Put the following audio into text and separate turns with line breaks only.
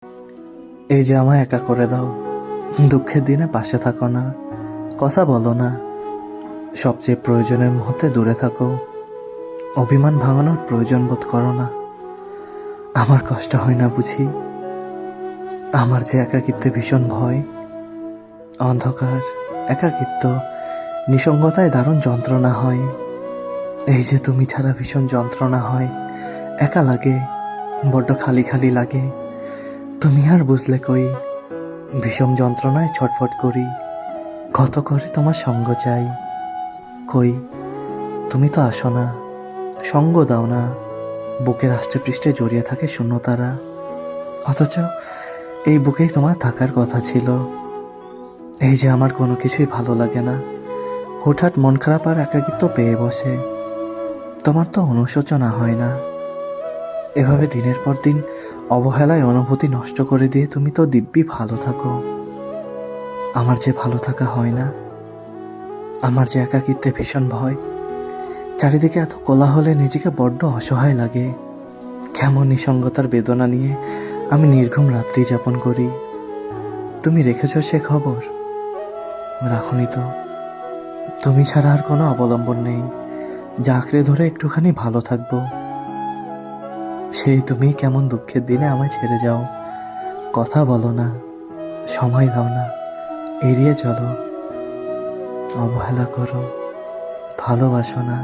এই যে আমায় একা করে দাও, দুঃখের দিনে পাশে থাকো না, কথা বলো না, সবচেয়ে প্রয়োজনের মুহূর্তে দূরে থাকো, অভিমান ভাঙানোর প্রয়োজন বোধ করো না। আমার কষ্ট হয় না বুঝি? আমার যে একাকিত্বে ভীষণ ভয়, অন্ধকার, একাকিত্ব, নিসঙ্গতায় দারুণ যন্ত্রণা হয়। এই যে তুমি ছাড়া ভীষণ যন্ত্রণা হয়, একা লাগে, বড্ড খালি খালি লাগে। তুমি আর বুঝলে কই, ভীষণ যন্ত্রণায় ছটফট করি, কত করে তোমার সঙ্গ চাই। কই, তুমি তো আসো না, সঙ্গ দাও না, বুকের আষ্টে পৃষ্ঠে জড়িয়ে থাকে শূন্যতারা। অথচ এই বুকেই তোমার থাকার কথা ছিল। এই যে আমার কোনো কিছুই ভালো লাগে না, হঠাৎ মন খারাপ আর একাকিত্ব পেয়ে বসে। তোমার তো অনুশোচনা হয় না। এভাবে দিনের পর দিন অবহেলায় অনুভূতি নষ্ট করে দিয়ে তুমি তো দিব্যি ভালো থাকো। আমার যে ভালো থাকা হয় না, আমার যে একাকিত্বে ভীষণ ভয়, চারিদিকে এত কোলাহলে নিজেকে বড্ড অসহায় লাগে। কেমন নিসঙ্গতার বেদনা নিয়ে আমি নির্ঘুম রাত্রি যাপন করি। তুমি রেখেছ সে খবর? রাখনি তো। তুমি ছাড়া আর কোনো অবলম্বন নেই, যা আঁকড়ে ধরে একটুখানি ভালো থাকবো। সেই তুমি কেমন দুঃখের দিনে আমায় ছেড়ে যাও, কথা বলো না, সময় দাও না, এড়িয়ে চলো, অবহেলা করো, ভালোবাসো না।